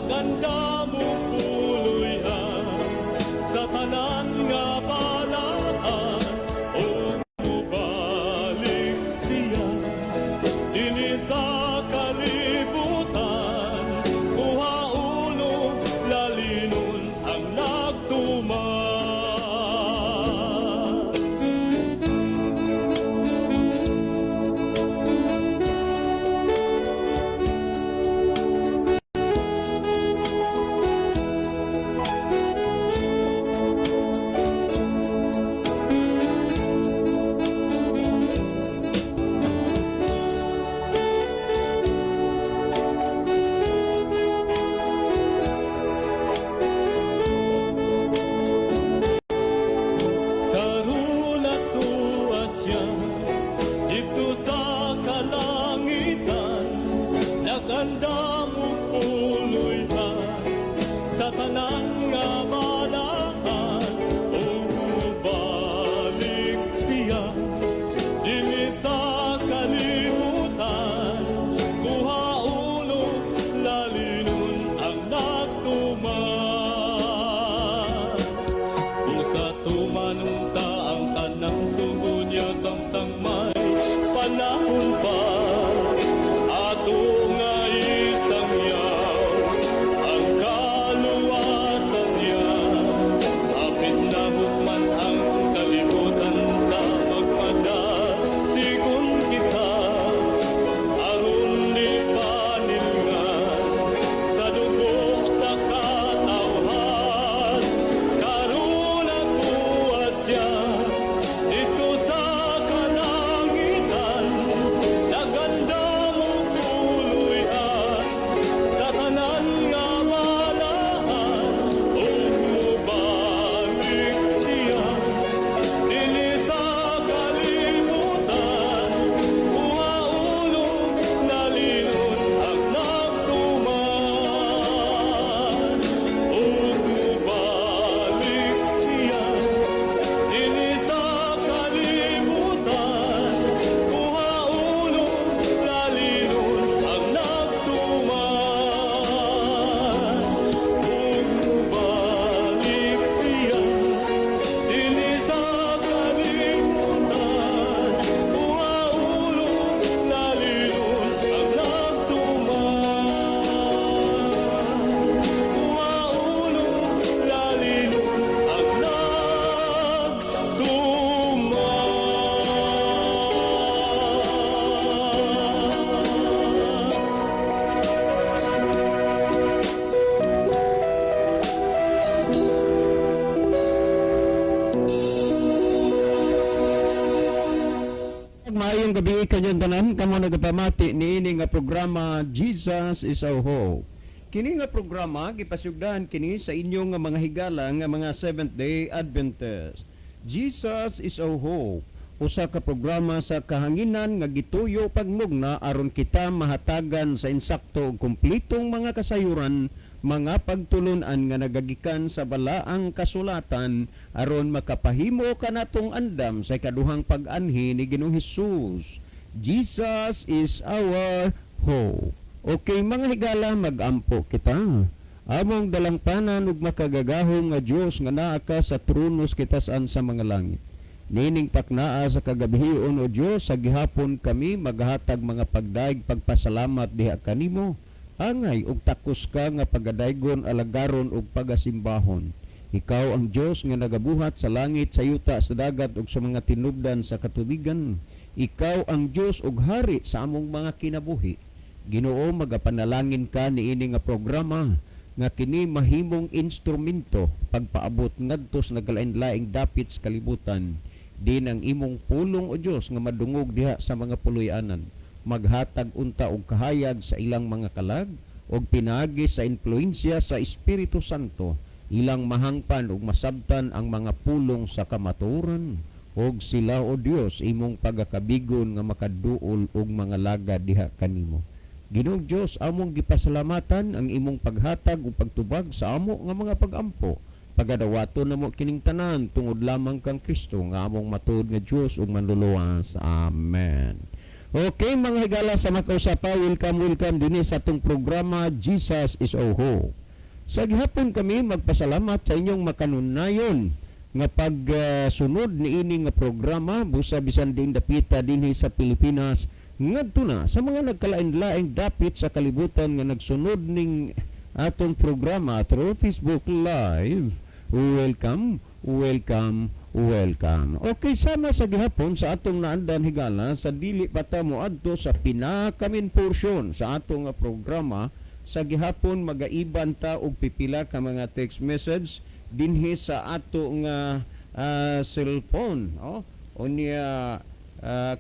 Naganda mo puloy-an sa tanan nga balaan, o mubalik siya dinhi sa kalibutan. Kuhauno lalinon ang nagtuman. Karulat tuwa siya dito sa kalangitan. Naganda mo puloy-an sa tanan nga balaan, o mubalik siya dinhi sa kalibutan. Kuhauno lalinon ang nagtuman. Usa tumanunta ang tanang sumunya samtang may panahon pa. Ato nga isang yaw ang kaluwasan niya. Apit na hukman ang kalibutan na magmadasigon kita. Aron di panilngan sa dugo sa katawhan. Karulat tuwa siya dito sa kalangitan. Naganda mo puloy-an sa tanan nga balaan, o mubalik siya dinhi sa kalibutan. Kuhauno lalinon ang nagtuman, o mubalik siya dinhi sa kalibutan. Kuhauno lalinon ang nagtuman, o mubalik siya dinhi sa kalibutan. Kuhauno lalinon ang nagtuman, kuhauno lalinon ang nagtuman. Maayong gabi kanyang tanan, kamo nagapamati niini nga programa Jesus is Our Hope. Kini nga programa gipasugdan kini sa inyo nga mga higala nga mga Seventh-day Adventist. Jesus is Our Hope, usa ka programa sa kahanginan nga gituyo pagmugna aron kita mahatagan sa insakto ug kumplitong mga kasayuran, mga pagtulunan nga nagagikan sa balaang kasulatan aron makapahimo kanatong andam sa ikaduhang pag-anhi ni Ginoong Hesus. Jesus is our hope. Okay mga higala, mag-ampo kita. Among dalangpanan ug makagagahom nga Dios nga naa ka sa tronos kita saan sa mga langit. Nining taknaa sa kagabihion o Dios, sa gihapon kami maghatag mga pagdaig pagpasalamat diha kanimo. Angay ug takos ka nga pagadaygon alagaron ug pagasimbahon. Ikaw ang Dios nga nagabuhat sa langit, sa yuta, sa dagat ug sa mga tinubdan sa katubigan. Ikaw ang Dios ug hari sa among mga kinabuhi. Ginoo, magapanalangin ka niini nga programa nga kini mahimong instrumento pagpaabot ngadto sa nagalain-laing dapit sa kalibutan. Din ang imong pulong o Dios nga madungog diha sa mga puloy-anan. Maghatag unta og kahayag sa ilang mga kalag og pinaagi sa influensya sa Espiritu Santo, ilang mahangpan ug masabtan ang mga pulong sa kamatuoran, og sila o Dios imong pagakabigon nga makaduol og mga laga diha kanimo. Ginoong Dios, among gipasalamatan ang imong paghatag ug pagtubag sa amo nga mga pag-ampo. Pagadawaton namo kining tanan tungod lamang kang Kristo nga among matuod nga Dios ug manluluwas. Amen. Okay, mga higala sa makausapa, welcome din sa atong programa Jesus is Oho. Sa gihapon kami magpasalamat sa inyong makanunayon nga pagsunod ni ini nga programa busa bisan din dapita dinhi sa Pilipinas ngadto na sa mga nagkalain-laing dapit sa kalibutan nga nagsunod ning atong programa through Facebook Live. Welcome. Okay, sama sa gihapon sa atong naandan higala sa dili pa ta moadto sa pinakamin portion sa atong programa. Sa gihapon magaiban ta og pipila ka mga text message dinhi sa ato nga cellphone. Unya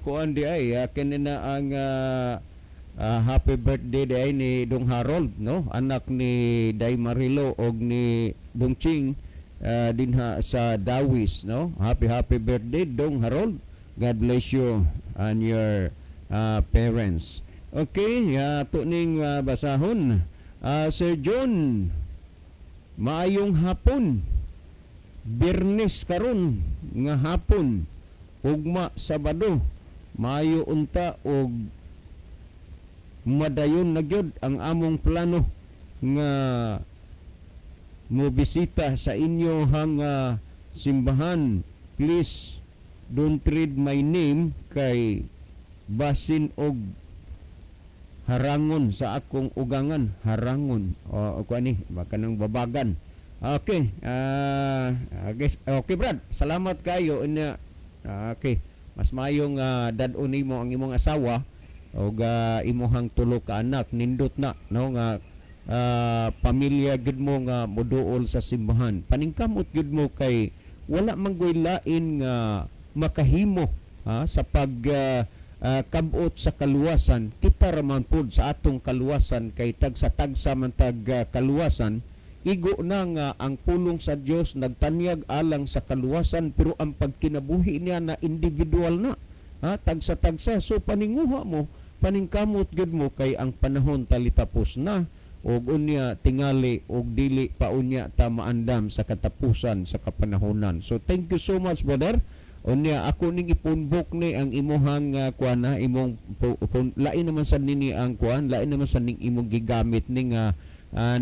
kuan di ay kanina ang happy birthday day ni Dong Harold, no? Anak ni Day Marilo og ni Dong Ching dinha sa Dawis, no? Happy birthday Dong Harold. God bless you and your parents. Okay, ato ning basahon. Sir John, maayong hapon. Biyernes karon nga hapon. Ugma Sabado. Maayo unta og madayon na gyud ang among plano nga mo bisita sa inyo hang simbahan. Please don't read my name kay basin og harangon sa akong ugangan. Harangon o kuani baka nang babagan. Okay, okay Brad, salamat kayo. Okay, mas mayong dad-on nimo ang imong asawa og imuhang tulo ka anak nindot na, no, nga pamilya gid mo nga moduol sa simbahan. Paningkamot gid mo kay wala manggoy lain nga makahimo sa pag kabot sa kaluwasan. Kita raman pod sa atong kaluwasan kay tagsa-tagsa man kaluwasan. Igo na nga ang pulong sa Dios nagtanyag alang sa kaluwasan, pero ang pagkinabuhi niya na individual na, tagsa-tagsa. So paninguha mo, paningkamot gid mo kay ang panahon talitapos na og unya tingali og dili pa unya ta maandam sa katapusan sa kapanahonan. So thank you so much, brother. Unya ako ning ipunbok ni ang imuhang kuana, imong lain naman sa nini ang kuan, lain naman sa ning imong gigamit ning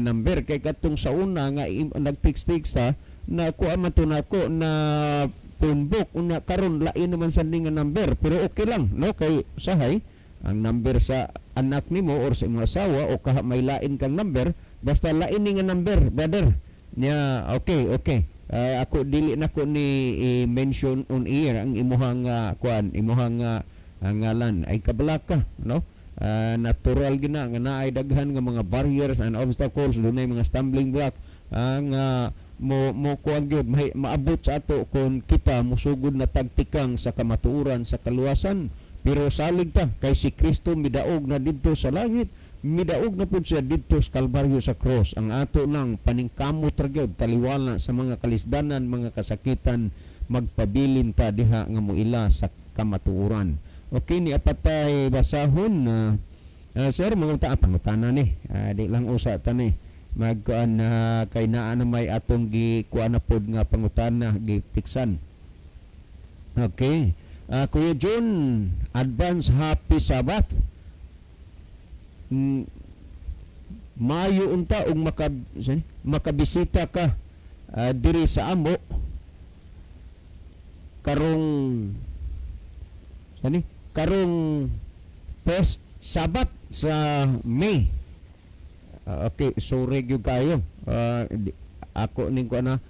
number kay katong sa una nga nagtext-text na kuan man to nako na punbok unya karon lain naman sa ning number, pero okay lang, no, kay usahay ang number sa anak nimo or sa imong asawa o kaha may lain kang number, basta lain ning number, brother. Nya okay. Ako dili nako ni mention on air ang imuhang kuan, imuhang ngalan ay kabalaka, no? Natural gina nga naay daghan nga mga barriers and obstacles, dunay mga stumbling block ang mo kuan gyud maabot sa ato kung kita musugod na tagtikang sa kamatuoran sa kaluwasan. Pero salig ta kay si Kristo midaog na didto sa langit, midaog na pud siya didto sa Kalbaryo sa cross. Ang ato lang paningkamot ra gyud taliwala sa mga kalisdanan, mga kasakitan, magpabilin ta diha nga moila sa kamatuoran. Okay, ni apatay basahon sir, mga pangutana ni di lang usa ta ni magkuan kay naa na may atong gikuan na pod nga pangutana gipiksan. Okay, Kuya John, advance happy Sabbath. Mayo unta og makabisita ka diri sa amo karong first Sabbath sa May. Okay, sorry gyud kayo. Ako ning ko na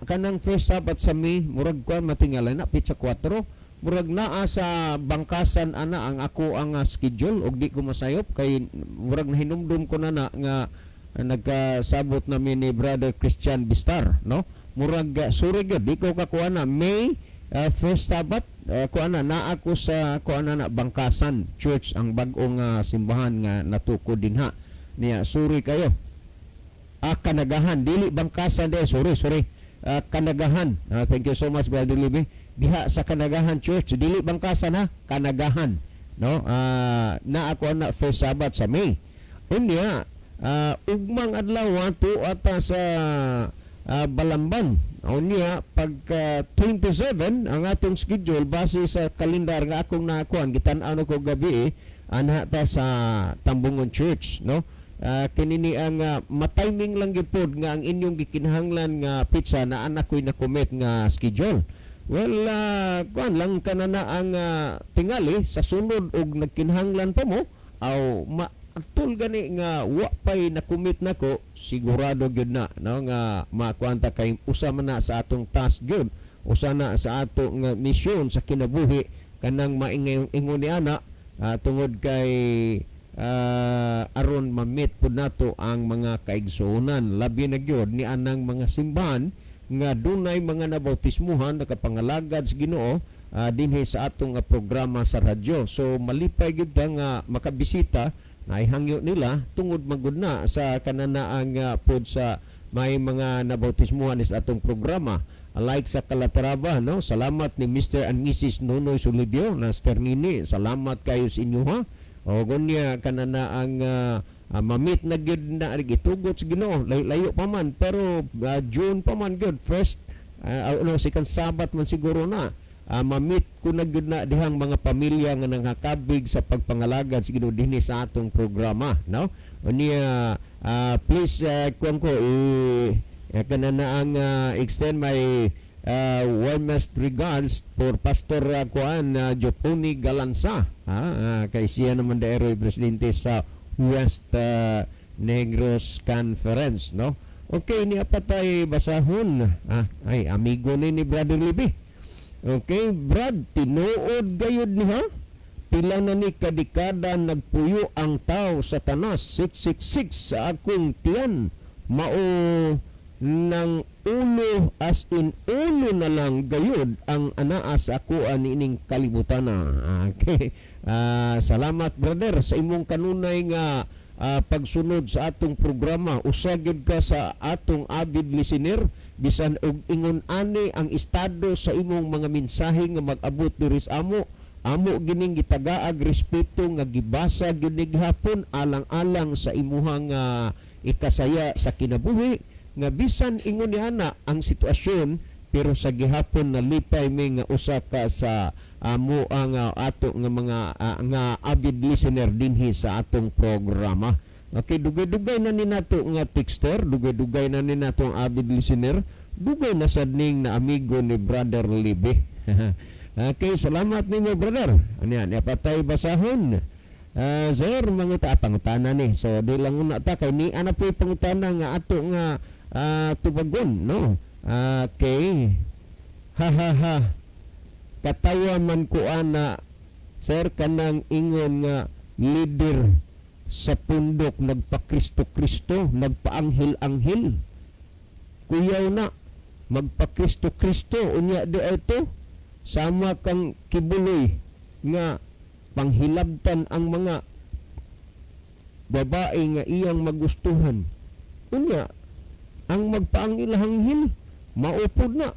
kanang first Sabbath sa May, murag kuan matingalan na pitsa 4. Murag naa sa bangkasan ana ang ako ang schedule og di ko masayop kay murag nahinumdum ko na nga nagkasabot namin ni Brother Christian Bistar, no? Murag sorry gyud di ko kakuha na May first Sabbath kuana na ako sa kuana na bangkasan church, ang bag-ong simbahan nga natuko dinha niya. Sorry kayo. Kanagahan dili bangkasan de, sorry. Kanagahan. Thank you so much, Brother Libby. Diha sa Kanagahan Church, dili bangkasan ha, Kanagahan, no? Na ako na first Sabbath sa May. Unya ugmang adlaw to ata sa Balamban. O niya, pagka 27 ang atong schedule base sa kalendar nga akong nakuan gitan-aw ko gabi anha ta sa Tambungon Church, no? Kinini ang matiming lang gipod nga ang inyong gikinahanglan nga pizza na anak ko'y nakomit nga schedule. Well, kuan lang kanana ang tingali sa sunod og nagkinahanglan pa mo aw atul gani nga wa pay nakumit nako sigurado gyud na no nga makuanta kay usa man na sa atong task gyud usa na sa ato nga misyon sa kinabuhi kanang maingayong ingon ni ana tungod kay aron mamit pud nato ang mga kaigsuonan labi na gyud ni anang mga simbahan nga dunay mga nabautismuhan nakapangalagad sa Ginoo dinhi sa atong programa sa radyo. So malipay gyud nga makabisita naihangyo nila tungod magud na sa kananaang pod sa may mga nabautismuhan sa atong programa. Like sa Calatrava, no? Salamat ni Mr. and Mrs. Nonoy Sulidio na Sternini. Salamat kayo sa inyo ha. O gunya kananaang mamit na gyud na gitugot sa Ginoo. Layo pa man pero June pa man gyud first second Sabat man siguro na. Mamit ko na gyud na dihang mga pamilya nga nangakabig sa pagpangalagad sa Ginoo dinhi sa atong programa, no? Unya please kuan ko kanana ang extend my warmest regards for Pastor kuan Joponi Galanza kay siya naman daeroy presidente sa West Negros Conference, no? Okay, ni apatay basahon ay amigo ni Brother Libby. Okay, Brad, tinuod gayud niha. Pila na ni kadikada nagpuyo ang tao sa tanas 666 sa akong tiyan. Mao ng ulo as in ulo na lang gayud ang anaa sa ako aning kalibutan na. Okay. Salamat brother sa imong kanunay nga pagsunod sa atong programa. Usagid ka sa atong avid listener bisan og ingon ani ang estado sa imong mga mensahe nga mag-abot diri sa amo gining gitagaag respeto nga gibasa gyud ni gihapon alang-alang sa imuhang ikasaya sa kinabuhi nga bisan ingon ni ana ang sitwasyon pero sa gihapon nalipay mi nga usa ka sa amo ang ato nga mga nga avid listener dinhi sa atong programa. Okay, dugay-dugay na ni nato nga texter, dugay-dugay na ni nato ang avid listener, dugay na sad ning na amigo ni Brother Libby. Okay, salamat ninyo brother. Ano yan, patay basahon. Sir, mga pangutana ni. So, di lang na ta kay ni ana po pangutana nga ato nga tubagon, no? Okay. Ha. Katawa man ko ana, sir, kanang ingon nga leader sa pundok nagpa-Kristo-Kristo, nagpa-anghel-anghel. Kuyaw na, magpa-Kristo-Kristo, unya di ito, sama kang kibuloy nga panghilabtan ang mga babae nga iyang magustuhan. Unya, ang magpa-anghel-anghel, maupod na.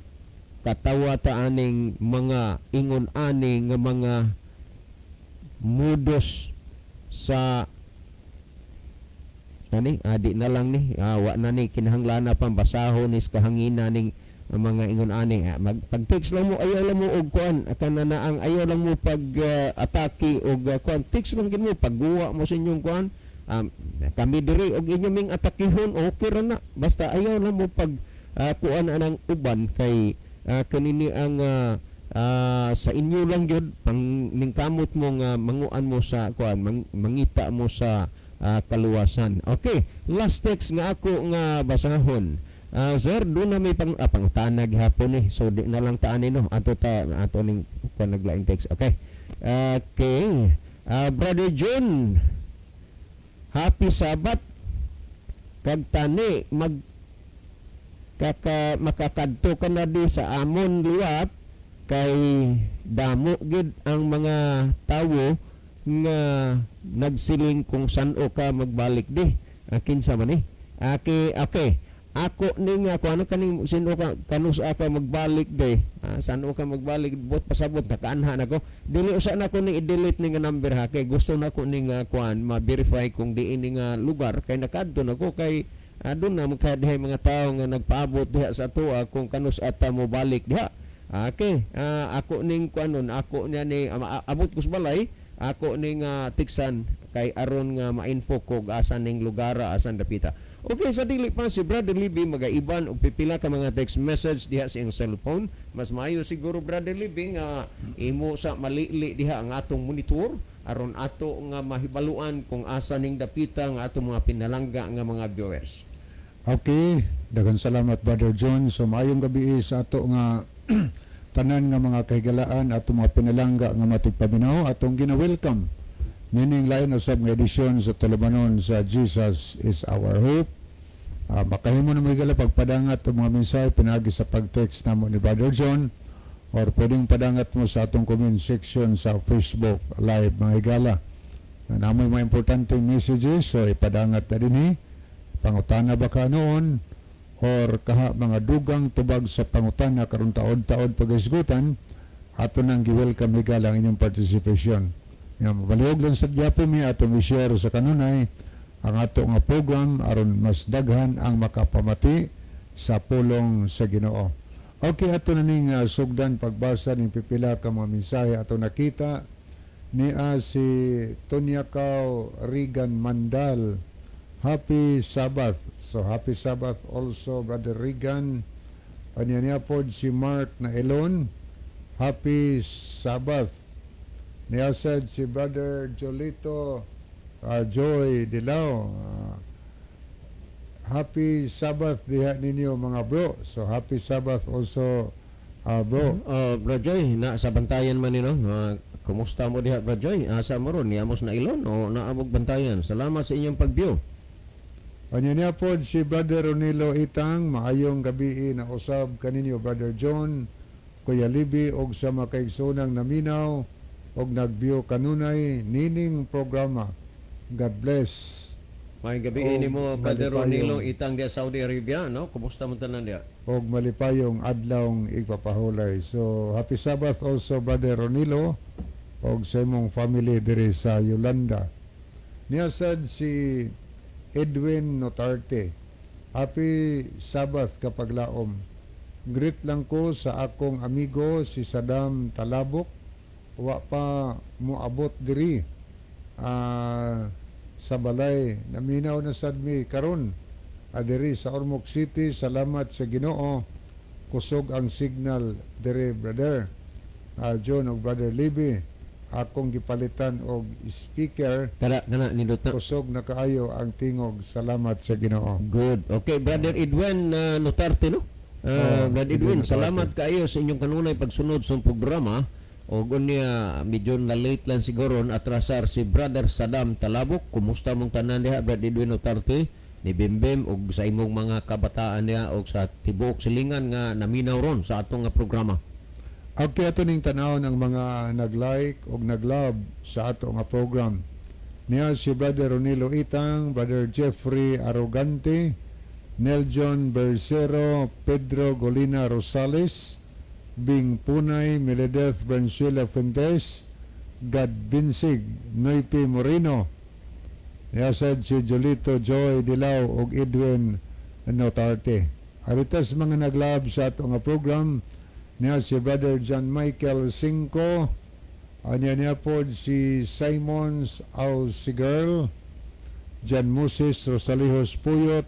Katawa ta aning mga ingon-ani nga mga mudos sa di na lang ni wa na ni kinahanglan na pambasahon is kahangina ning mga ingon ani pag-text lang mo ayaw lang mo og kuan kana na ang ayaw lang mo pag atake og kuan text lang gid mo pagguwa mo sa inyong kuan kami diri og inyo ming atakihon okay ra na basta ayaw lang mo pag kuan anang uban kay kanini ang sa inyo lang gyud pang ningkamot mo nga manguan mo sa kuan mangita mo sa kaluwasan. Okay, last text nga ako nga basahon. Sir, doon na may pangtanag hapon so di na lang taan no ato ning naglaing text. Okay. Okay. Brother John, happy Sabat. Kag tani makakadto ka na di sa amon liwat kay damo gid ang mga tawo nga nagsiling kung saan-o ka magbalik di. Kinsa man ni? Okay. Ako ning ako ano kaning sino ka kanus ka magbalik di. Saan-o ka magbalik bot pasabot nakaanha nako. Dili usa na ko ning i-delete ning number ha kay gusto na ko ning kuan ma-verify kung diin ning lugar kay nakadto nako kay doon na magkadihay mga tao nga nagpaabot diha sa atua kung kanus ata mo balik diha. Okay, ako ning kuanon, ako niya ni abot ko sa balay, ako ning tiksan kay aron nga ma-info ko asan ning lugar, asan dapita. Okay, sa dili pa si Brother Libby magaiban og pipila ka mga text message diha sa iyang cellphone. Mas maayo siguro Brother Libby nga imo sa malili diha ang atong monitor aron ato nga mahibaluan kung asa ning dapita nga atong mga pinalangga nga mga viewers. Okay, daghang salamat Brother John. So maayong gabi sa ato nga tanan nga mga kahigalaan ato mga pinalangga nga matigpaminaw atong gina-welcome nining lain usab nga edisyon sa tulumanon sa Jesus is our hope. Makahimo na mahigala pagpadangat ang mga mensahe pinagi sa pag-text namo ni Brother John or pwedeng padangat mo sa atong comment section sa Facebook live mga higala. Namoy mga importanteng messages so ipadangat na dinhi. Pangutana ba ka noon or kaha mga dugang tubag sa pangutana karon taod-taod pagisgutan ato nang gi-welcome higala ang inyong participation. Mabaliog lang sa diapo mi atong i-share sa kanunay ang ato nga program aron mas daghan ang makapamati sa pulong sa Ginoo. Okay, ato na ning sugdan pagbasa ning pipila ka mga mensahe ato nakita ni si Tonyakaw Regan Mandal. Happy Sabbath. So happy Sabbath also Brother Regan. Niya pod si Mark na Elon. Happy Sabbath. Niya said si Brother Jolito Joy Dilao. Happy Sabbath diha ninyo mga bro. So happy Sabbath also bro. Bro Joy, na sa bantayan man nino. Kumusta mo diha Bro Joy? Asa mo ron? Niamos na ilon o naamog bantayan? Salamat sa inyong pag-view. Niya pod si Brother Ronilo Itang. Maayong gabi na usab kaninyo Brother John, Kuya Libby og sa makaigsunang naminaw og nagview kanunay nining programa. God bless. May gabi ini mo Brother Ronilo Itang dia Saudi Arabia, no? Kumusta mo tanan dia? Og malipayong adlawng igpapahulay. So happy Sabbath also Brother Ronilo og sa imong family diri sa Yolanda. Niya sad si Edwin Notarte. Happy Sabbath kapag laom. Greet lang ko sa akong amigo si Saddam Talabok. Wa pa moabot diri sa balay. Naminaw na sad mi karon adiri sa Ormoc City. Salamat sa Ginoo. Kusog ang signal diri brother. John og Brother Libby. Akong gipalitan og speaker. Kana nindot na. Kusog na kaayo ang tingog. Salamat sa Ginoo. Good. Okay, Brother Edwin Notarte, no? Brother Edwin, salamat kaayo sa inyong kanunay pagsunod sa programa. O gunya medyo na late lang siguro atrasar si Brother Saddam Talabok. Kumusta mong tanan diha Brother Edwin Notarte? Ni Bimbim og sa imong mga kabataan niya og sa tibuok silingan nga naminaw ron sa atong nga programa. Okay, ato ning tanawon ang mga nag-like o nag-love sa ato nga program. Niya si Brother Ronilo Itang, Brother Jeffrey Arrogante, Neljon Bercero, Pedro Golina Rosales, Bing Punay, Meledeth Branzuela Fuentes, Gad Binsig, Noipi Moreno. Niya sad si Jolito Joy Dilao og Edwin Notarte. Aritas mga nag-love sa ato nga program. Niya si Brother John Michael Cinco. Niya po si Simons Ausigirl, John Moses Rosalihos Puyot.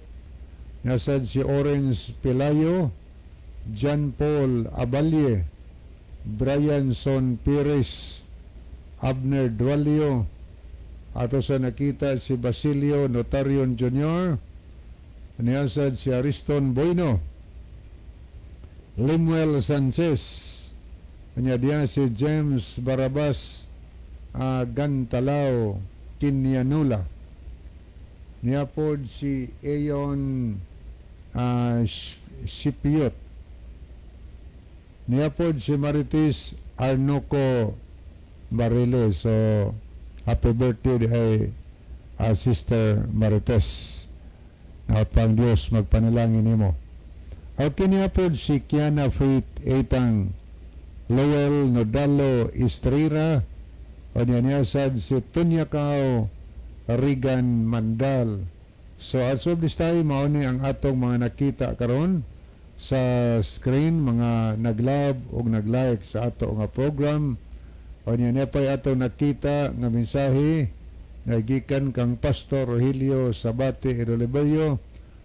Niya si Orange Pelayo, John Paul Abalye, Brian Son Pires, Abner Dualio. Ato sa nakita si Basilio Notarion Jr. Niya si Ariston Boyno, Limuel Sanchez, kanya diya si James Barabas Gantalao Kinyanula, niya po si Ayon Sipiot, niya po si Marites Arnoco Barrile. So happy birthday Sister Marites. Pang Diyos magpanalangin nimo. Okay niya po si Kiana Faith Eitang, Lowell Nodalo Estrera, o niya sad si Tunyakaw Regan Mandal, So as of this time, mao ni ang atong mga nakita karon sa screen, mga nag-love o nag-like sa ato nga program. O niya nepay ato nakita nga mensahe na gikan kang Pastor Rogelio Sabate Idoliberio.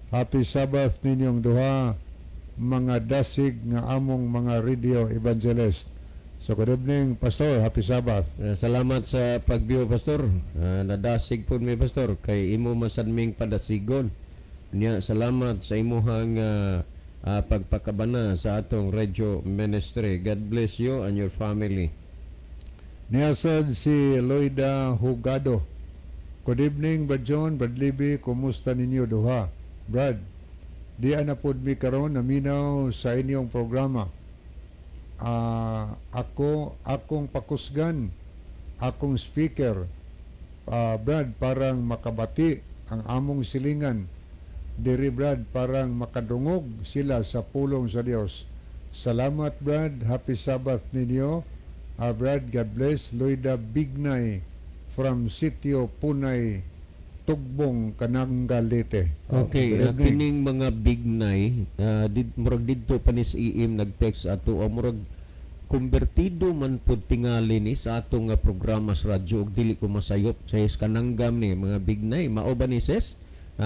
Happy Sabbath ninyong duha, mga dasig nga among mga radio evangelist. So good evening, Pastor. Happy Sabbath. Salamat sa pagbiyo, Pastor. Nadasig po mi, Pastor, kay imo masanming padasigon. Niya, salamat sa imuhang pagpakabana sa atong radio ministry. God bless you and your family. Niyasad si Loida Hugado. Good evening, Brad John, Brad Libby. Kumusta ninyo duha? Brad, di anapod mi karon naminaw sa inyong programa. Akong pakusgan, akong speaker, Brad, parang makabati ang among silingan. Diri, Brad, parang makadungog sila sa pulong sa Dios. Salamat, Brad. Happy Sabbath ninyo. Brad, God bless. Loida Bignay from Sitio Punay, Tugbong, Kananggalite. Okay, good evening. kining mga bignay, murag didto pa ni sa IIM nag-text ato, murag konbertido man pud tingali ni sa atong programa sa radyo ug dili ko masayop sa kananggam ni mga bignay. Mao ba ni Sis?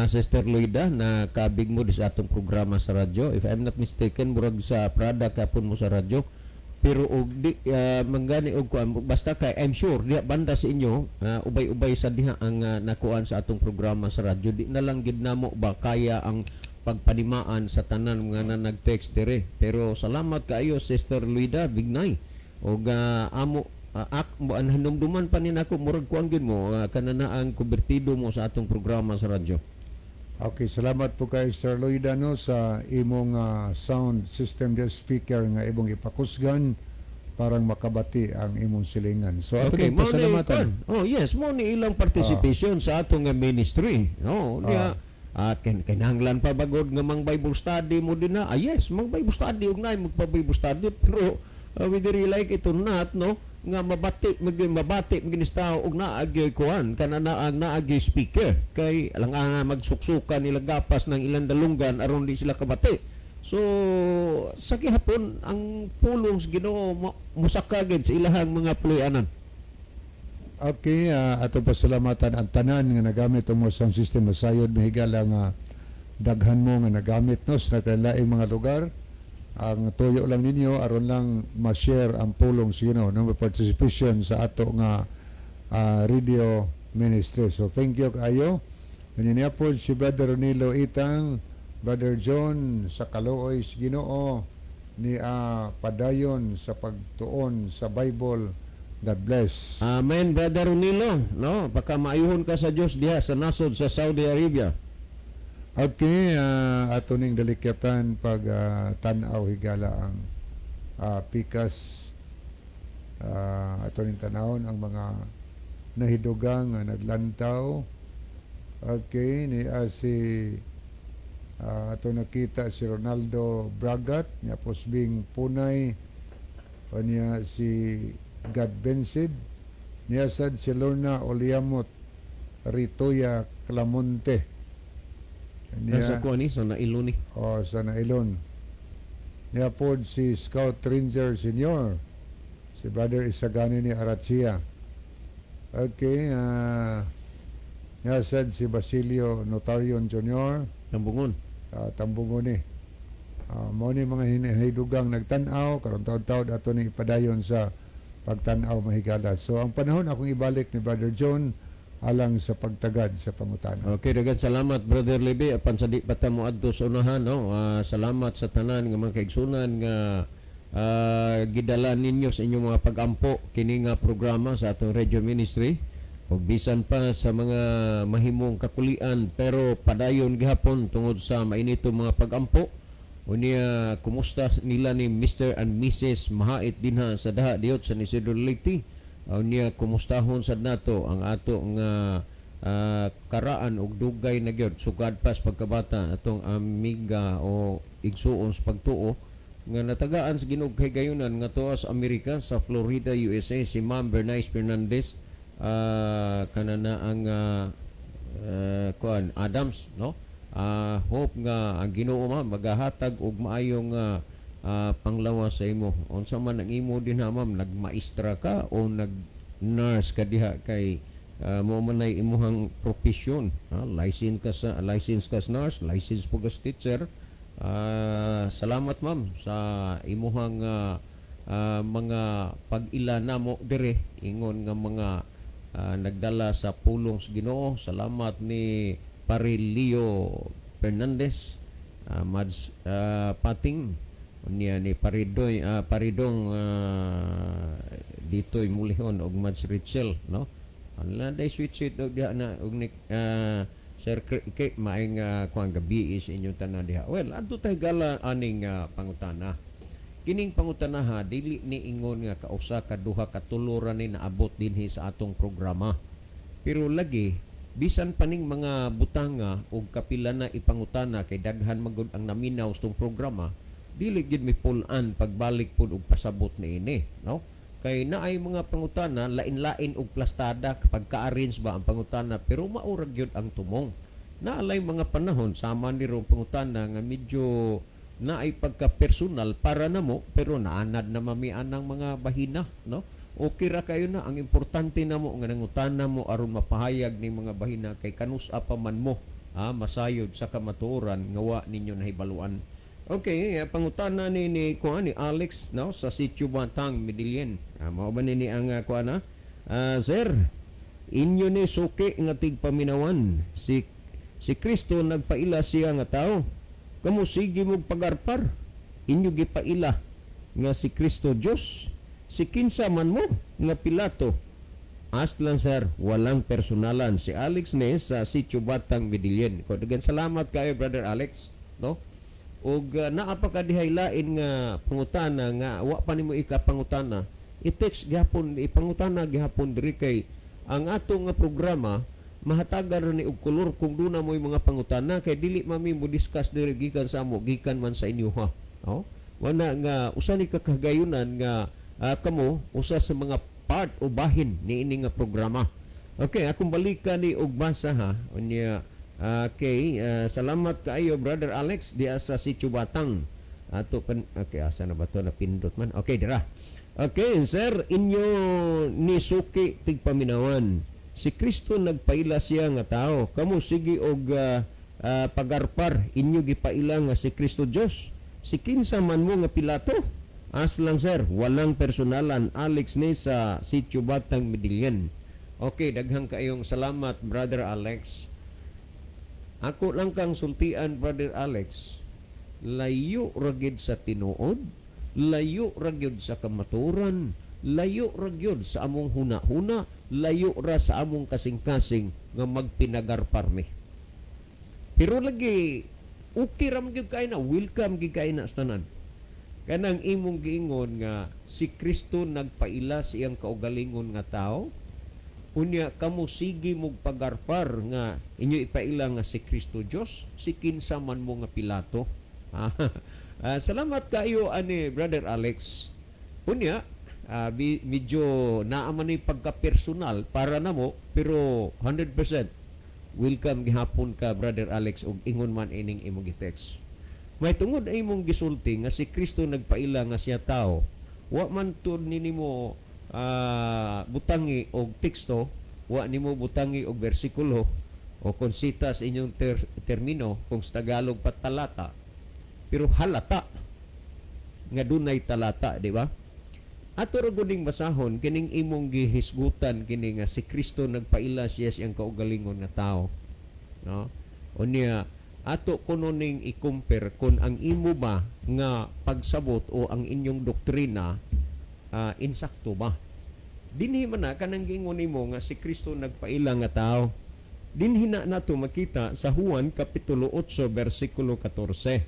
Sister Loida na kabig mo di sa atong programa sa radyo. If I'm not mistaken, murag sa Prada kapon mo sa radyo. Pero og di manggani og kuan basta kay I'm sure diha banda sa inyo ubay-ubay sa diha ang nakuan sa atong programa sa radyo. Di na lang gid namo ba kaya ang pagpanimaan sa tanan mga nag-text dire. Pero salamat kaayo, Sister Luida Bignay. Og amo ang hinumduman pa ni nako murag kuan gid mo kanana ang konbertido mo sa atong programa sa radyo. Okay, salamat po kay Sir Loida no sa imong sound system the speaker nga imong ipakusgan parang makabati ang imong silingan. So ato Okay, okay, mo pasalamatan. Oh yes, mo ni ilang participation sa atong ministry. No, niya kinahanglan pa bagod nga mang Bible study mo din na. Yes, mang Bible study ug nay magpa-Bible study pero we really like ito not no nga mabati maginistaw og naagi kuan kanana ang naagi speaker kay lang magsuksukan nila gapas ng ilang dalunggan aron di sila kabati. So sa gihapon ang pulong sa Ginoo musakagid sa ilahang mga puloy-anan. Okay, ato pasalamatan ang tanan nga nagamit ang mo sound system masayod mahigala nga daghan mo nga nagamit no sa laing mga lugar. Ang tuyo lang ninyo aron lang ma-share ang pulong sa Ginoo no participation sa ato nga radio ministry. So thank you kayo. Kanya po si Brother Ronilo Itang, Brother John sa kaluoy sa Ginoo ni padayon sa pagtuon sa Bible. God bless. Amen, Brother Unilo. No, baka maayuhon ka sa Dios diha sa nasod sa Saudi Arabia. Okay, ato ning delikatan pag tan-aw higala ang pikas ato ning tanawon ang mga nahidugang nga naglantaw. Okay, ni si ato nakita si Ronaldo Bragat niya posbing Punay o niya si God Bensid niya sad si Lorna Oliamot Ritoya Clamonte. Nasa kuan ni sa nailo ni. Sa Nailon. Niya po si Scout Ranger Senior, si Brother Isagani ni Aratzia. Okay, niya sad si Basilio Notarion Jr. Tambungon. Tambungon ni. Mao ni mga hinidugang nagtanaw karon taud-taud ato ni ipadayon sa pagtanaw mahigala. So ang panahon akong ibalik ni Brother John alang sa pagtagad sa pangutana. Okay, daghang salamat Brother Libby apan sa di pa ta moadto sa unahan no. Salamat sa tanan nga mga kaigsunan nga gidala ninyo sa inyong mga pag-ampo kini nga programa sa atong radio ministry. Ug bisan pa sa mga mahimong kakulian pero padayon gihapon tungod sa mainitong mga pag-ampo. Unya kumusta nila ni Mr. and Mrs. Mahait dinha sa daha diot sa Isidro Leyte. Niya kumustahon sad nato ang ato nga karaan og dugay na gyud sugad pas pagkabata atong amiga o igsuon sa pagtuo nga natagaan sa Ginoo kay gayunan nga tuwa sa Amerika sa Florida, USA si Ma'am Bernice Fernandez kanana ang kuan Adams, no? Hope nga ang Ginoo ma'am magahatag og maayong panglawas sa imo. Unsa man ang imo din ha ma'am, nagmaestra ka o nag-nurse ka diha kay mo man ay imuhang profesyon, license ka sa nurse, license po ka sa teacher. Salamat ma'am sa imuhang mga pag-ila namo dire ingon nga mga nagdala sa pulong sa Ginoo. Salamat ni Pare Leo Fernandez, Mads Pating, niya ni Paridong dito'y mulihon og Mads Richel, no? Ala day sweet og diha na og ni Sir Kay maing kuang gabi is inyong tanan diha. Well, adto tay gala aning pangutana. Kining pangutana dili ni ingon nga kausa ka duha ka tuluran ni naabot dinhi sa atong programa. Pero lagi bisan paning mga butanga o kapila na ipangutana kay daghan magud ang naminaw sa programa, dili gid mi pulan pagbalik pud og pasabot niini, no? Kay naay mga pangutana lain-lain og plastada kapag ka-arrange ba ang pangutana, pero maurag gyud ang tumong. Naalay mga panahon sama ni ro pangutana nga medyo naay pagka-personal para namo, pero naanad na mamian ang mga bahina, no? Okay ra kayo na, ang importante namo nga nangutana mo aron mapahayag ni mga bahina kay kanus-a pa man mo masayod sa kamatuoran nga wa ninyo nahibaluan. Okay, pangutana ni Alex, no, sa Sitio Batang, Medellin. Mao ba nini ang kuana? Sir, inyo ni suki nga tigpaminawan. Si Kristo nagpaila siya nga tao. Kamo sige mo pagarpar. Inyo gipaila nga si Kristo Dios. Si kinsa man mo nga Pilato. Aslan sir, walang personalan. Si Alex ni sa Sitio Batang, Medellin. Ko dagan salamat kayo Brother Alex, no? Og naapakadihay-lain nga pangutana nga wa pa nimo ikapangutana, i-text gihapon, ipangutana gihapon diri kay ang atong nga programa mahatagan ni og kolor kung duna mo'y mga pangutana kay dili mami mo discuss diri gikan sa amo gikan man sa inyo ha. Oh? Wana nga usa ni kakagayunan nga kamo usa sa mga part o bahin ni ini nga programa. Okay, akong balikan ni og basa ha. Unya okay, salamat kaayo Brother Alex diya sa Sitio Batang. Okay, asa na ba to napindot man? Okay, dira. Okay, sir, inyo ni suki tigpaminawan. Si Kristo nagpaila siya nga tao. Kamo sige og pagarpar inyo gipaila nga si Kristo Dios. Si kinsa man mo nga Pilato? Aslang sir, walang personalan. Alex ni sa Sitio Batang, Medellin. Okay, daghang kaayong salamat Brother Alex. Ako lang kang sultian, Brother Alex, layo ragid sa tinuod, layo ragid sa kamaturan, layo ragid sa among huna-huna, layo ra sa among kasing-kasing nga magpinagarpar mi. Pero lagi, okay ra magyud kay na, welcome gyud kay na sa tanan. Kanang imong giingon nga si Kristo nagpaila sa iyang kaugalingon nga tao, unya kamo sige mog pagarpar nga inyo ipaila nga si Kristo Dios, si kinsa man mo nga Pilato. Salamat kayo ani Brother Alex. Unya medyo naaman ni pagka-personal para namo, pero 100% welcome gihapon ka Brother Alex og ingon man ining imong gi-text. May tungod ay imong gisulti nga si Kristo nagpaila nga siya tao, wa man tud ninimo butangi og teksto, wa nimo butangi og bersikulo o konsita sa inyong termino kung sa Tagalog patalata, pero halata nga dunay talata, di ba? Ato ra guning basahon kining imong gihisgutan kini nga si Kristo nagpaila siya siyang kaugalingon nga tao, no? Unya ato kuno ning i-compare kun ang imo ba nga pagsabot o ang inyong doktrina insakto ba? Dinhi man na kanang giingon nimo nga si Kristo nagpaila nga tao. Dinhi na nato makita sa Juan kapitulo 8 bersikulo 14.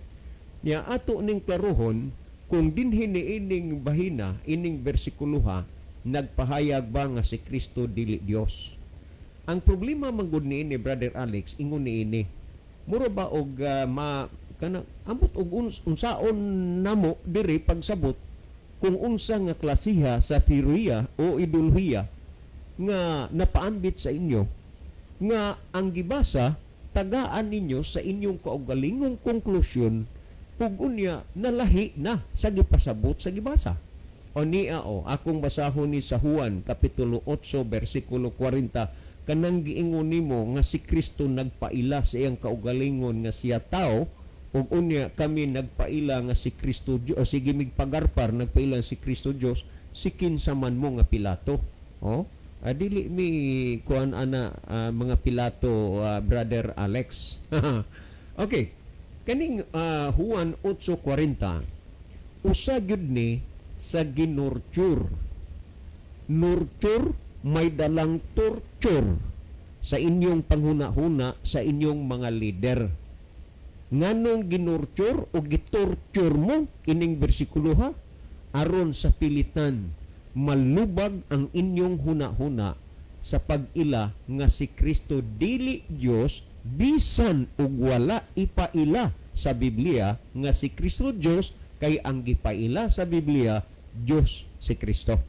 Nya ato ning klarohon kung dinhi niining bahina ining bersikuloha nagpahayag ba nga si Kristo dili Dios. Ang problema manggod niini Brother Alex ingon niini. Muro ba og ambot og unsaon namo diri pagsabot kung unsa nga klasiha sa teorya o ideolohiya nga napaambit sa inyo nga ang gibasa tagaan ninyo sa inyong kaugalingong konklusyon ug unya nalahi na sa gipasabot sa gibasa. O niya akong basahon ni sa Juan kapitulo 8 bersikulo 40, kanang giingon nimo nga si Kristo nagpaila sa iyang kaugalingon nga siya tao, ug unya kami nagpaila nga si Kristo Dios, o sige migpagarpar nagpaila si Kristo Dios, si kinsa man mo nga Pilato. Dili mi kuan ana mga Pilato, Brother Alex. Okay. Kaning Juan 8:40, usa gyud ni sa ginurture. Nurture may dalang torture sa inyong panghuna-huna sa inyong mga leader. Nganong ginurture o gitorture mo ining bersikulo ha? Aron sa pilitan malubag ang inyong huna-huna sa pag-ila nga si Kristo dili Dios, bisan ug wala ipaila sa Biblia nga si Kristo Dios, kay ang gipaila sa Biblia Dios si Kristo.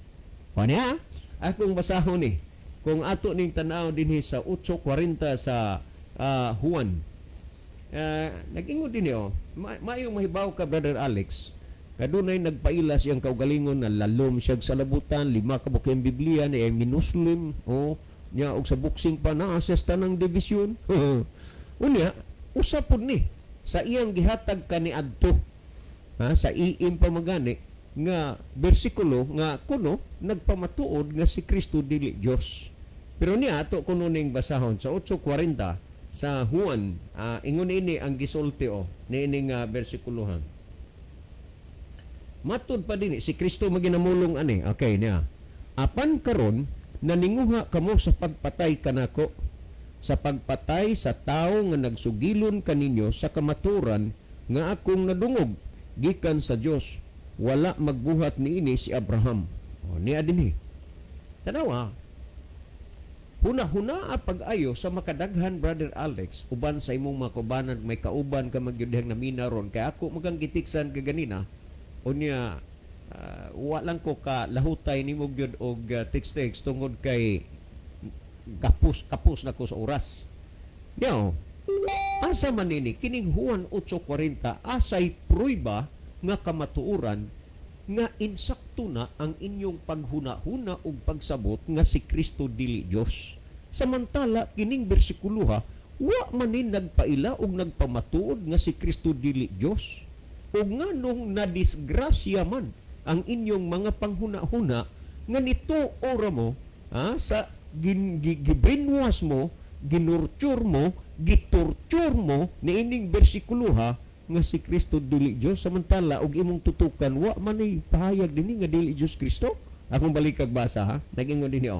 Kanya akong basahon ni kung ato ning tan-aw dinhi sa 8:40 sa Juan. Nag-ingon din maayong mahibaw ka, Brother Alex. Kadunay nagpaila siyang kaugalingon na lalom siya sa labutan, 5 ka bukay Biblia ni minuslim niya og sa boxing pa na sa tanang division. Unya usapod ni sa iyang gihatag kaniadto sa iim pamagani nga bersikulo nga kuno nagpamatuod nga si Kristo dili Dios. Pero niya ato kuno ning basahon sa 8:40 sa Juan, ingon ini ang gisulti niining bersikulohan. Matud pa din si Kristo maginamulong ani. Okay niya. Apan karon naninguha kamo sa pagpatay kanako, sa pagpatay sa tao nga nagsugilon kaninyo sa kamaturan nga akong nadungog gikan sa Dios. Wala magbuhat niini si Abraham. Niya dinhi. Tanawa. Huna-huna pag-ayo sa makadaghan, Brother Alex, uban sa imong mga kubanan, may kauban ka magyudhang namina ron. Kaya ako magang gitiksan kaganina, unya walang ko ka lahutay ni mo gyud og text tungod kay kapus na ko sa oras. Now, asa man nini kining Juan 8:40 asay prueba nga kamatuoran nga insakto na ang inyong paghuna-huna ug pagsabot nga si Kristo dili Dios. Samantala kining bersikulo wa man ni nagpaila ug nagpamatuod nga si Kristo dili Dios. Ug nganong nadisgrasya man ang inyong mga panghuna-huna nga nito ora mo sa gibinwas mo, ginurture mo, gitorture mo niining bersikulo nga si Kristo dili Dios, samantala og imong tutukan wa man ni pahayag dinhi nga dili Dios Kristo. Akong balik kag basa nagingon dinhi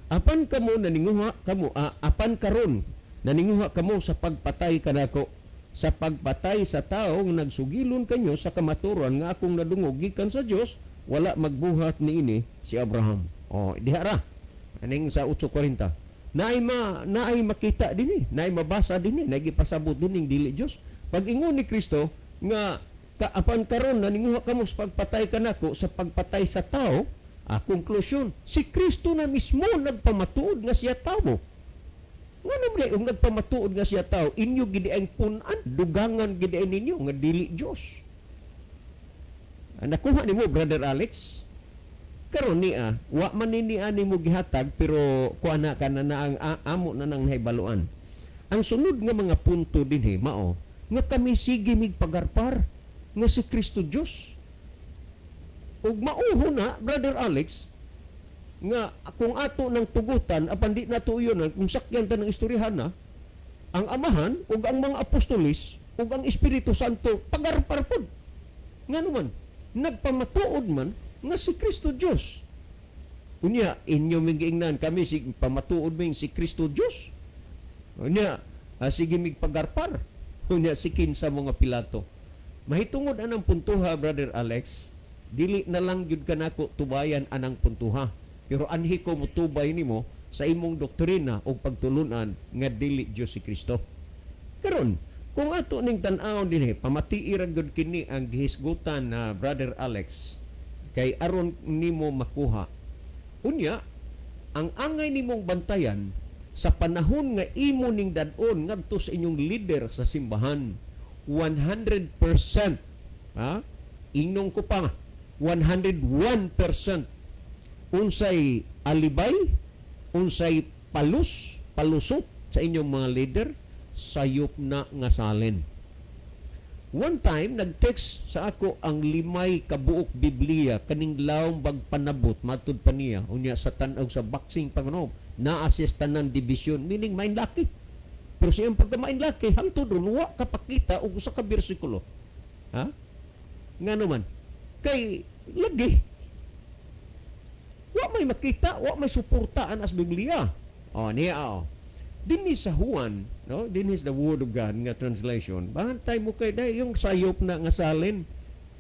apan kamo naninguha kamo apan karon naninguha kamo sa pagpatay kanako, sa pagpatay sa tao nga nagsugilon kanyo sa kamaturan nga akong nadungog gikan sa Dios, wala magbuhat niini si Abraham. Dihara aning sa 8:40 naay makita dinhi, naay mabasa dinhi, nagipasabot dining dili Dios. Pag-ingon ni Kristo nga apan karon naninguha kamo sa pagpatay kanako, sa pagpatay sa tao, konklusyon, si Kristo na mismo nagpamatuod nga siya tao. Nga naman yung nagpamatuod nga siya tao, inyo gidiang punan, dugangan gidiang ninyo nga dili Diyos. Nakuha ni mo, Brother Alex? Karon niya, wa man ni mo gihatag, pero kuana ka na ang amo na nang naibaluan. Ang sunod nga mga punto din mao, nga kami sige migpagarpar nga si Kristo Dios. Ug mauho na, Brother Alex, nga kung ato ng tugutan apan di nato yun kung sakyan ta ng istoryahan na ang amahan ug ang mga apostolis ug ang Espiritu Santo pagarpar pod. Nganuman nagpamatuod man nga si Kristo Dios. Unya inyo mingingnan kami si pamatuod ming si Kristo Dios. Unya sige migpagarpar. Unya sikin sa mga Pilato. Mahitungod anang puntuha, Brother Alex, dili na lang gyud kanako tubayan anang puntuha. Pero anhi ko mutubay nimo sa imong doktrina o pagtulunan nga dili Dios si Kristo. Karon, kung ato ning tan-aw dinhi, pamatiiran gud kini ang gihisgutan na Brother Alex kay aron nimo makuha. Unya, ang angay nimong bantayan sa panahon nga imo ning dad-on ngadto sa inyong leader sa simbahan, 100%, ha? Ingnon ko pa nga, 101% unsay alibay, unsay palusot sa inyong mga leader, sayop na nga salin. One time, nag-text sa ako ang 5 kabuok Biblia kaning lawom bagpanabot matud pa niya unya sa tan-og sa boxing panganom na-assist tanan division, meaning main laki. Pero siyang pagkamain laki, hangtod ron wa kapakita og usa ka bersikulo. Ha? Nga naman, kay lagi wa may makita, wa may suportaan as Biblia. Niya. Dinhi sa Juan, no? Dinhi is the Word of God nga translation. Bantay mo kay day yung sayop na nga salin.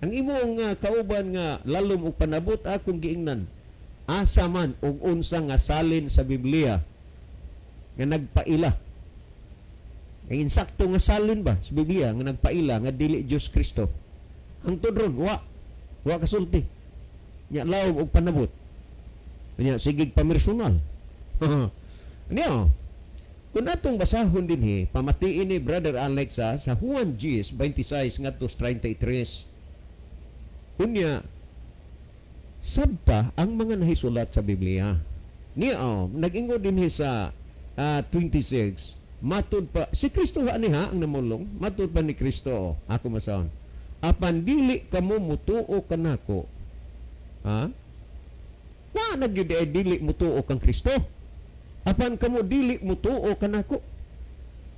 Ang imong kauban nga lalom og panabot akong giingnan. Asa man og unsa nga salin sa Biblia nga nagpaila. Ang insakto nga salin ba sa Biblia nga nagpaila nga dili Dios Kristo. Ang tudron wa kasulti. Nya lawom og panabot. Nya sigig pamersonal. Niya. Kung atong basahon din pamatiin ni Brother Alex sa Juan 10:26 ngadto 33. Unya sabta ang mga nahisulat sa Biblia. Niya nag-ingon din sa 26 matud pa si Kristo niha ang namulong, matud pa ni Kristo ako masahon. Apan dili kamo mutuo kanako. Ha? Na nagyud dili mutuo kang Kristo. Apan kamo dili mutuo kanako.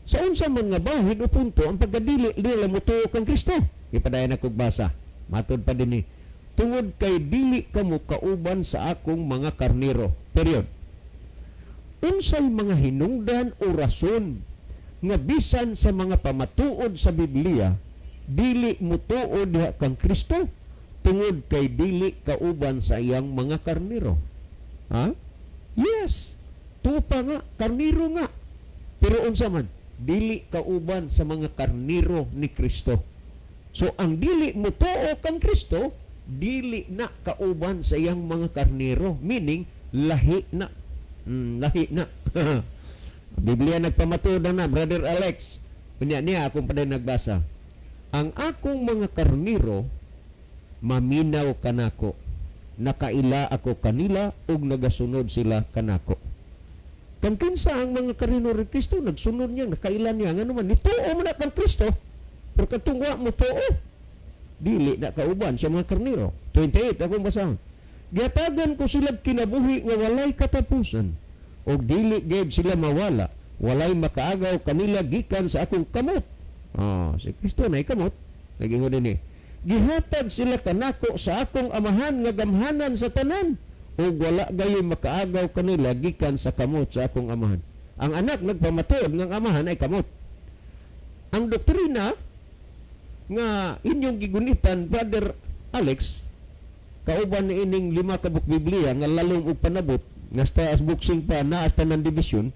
Sa unsa man nga bahid o punto ang pagdili dili mutuo kang Kristo. Ipadayon ako basa. Matod pa dinhi. Tungod kay dili kamo kauban sa akong mga karnero. Period. Unsay mga hinungdan o rason nga bisan sa mga pamatuod sa Biblia dili mutuo diha kang Kristo tungod kay dili kauban sa iyang mga karnero. Ha? Yes. Tupa nga, karniro nga. Pero unsa man, dili kauban sa mga karniro ni Kristo. So, ang dili mo tuo kang Kristo, dili na kauban sa iyang mga karniro. Meaning, lahi na. Lahi na. Biblia nagpamatuod na, Brother Alex. Niya, akong pa din nagbasa. Ang akong mga karniro, maminaw kanako. Nakaila ako kanila, ug nagasunod sila kanako. Kung kinsa ang mga karniro ni Kristo, nagsunod niya, nakailan niya, nga naman, nituo mo na kang Kristo, pero katungwa mo tuo, dili na kauban sa mga karniro. 28, akong basahan. Giatagan ko sila kinabuhi nga walay katapusan, o dili gayud sila mawala, walay makaagaw kanila gikan sa akong kamot. Si Kristo na kamot, naging din gihatag sila kanako sa akong amahan nga gamhanan sa tanan, o wala gayon makaagaw kanila gikan sa kamot sa akong amahan. Ang anak nagpamatuod ng amahan ay kamot. Ang doktrina nga inyong gigunitan, Brother Alex, kauban ni ining 5 kabuk Biblia nga lalong og panabot nga sa boxing pa na hasta ng division,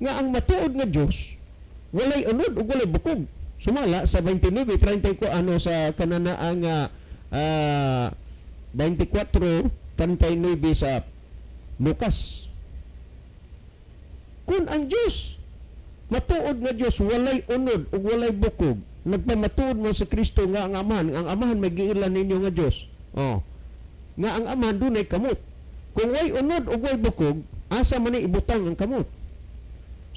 nga ang matuod nga Dios walay unod ug walay bukog. Sumala sa 29:30 ko sa kanana ang 24:39 sa Lucas. Kung ang Diyos, matuod nga Diyos, walay unod ug walay bukog, nagpamatuod mo sa Kristo nga ang amahan may giilan ninyo nga Diyos. Nga ang amahan dunay kamot. Kung way unod ug way bukog, asa man ibutang ang kamot.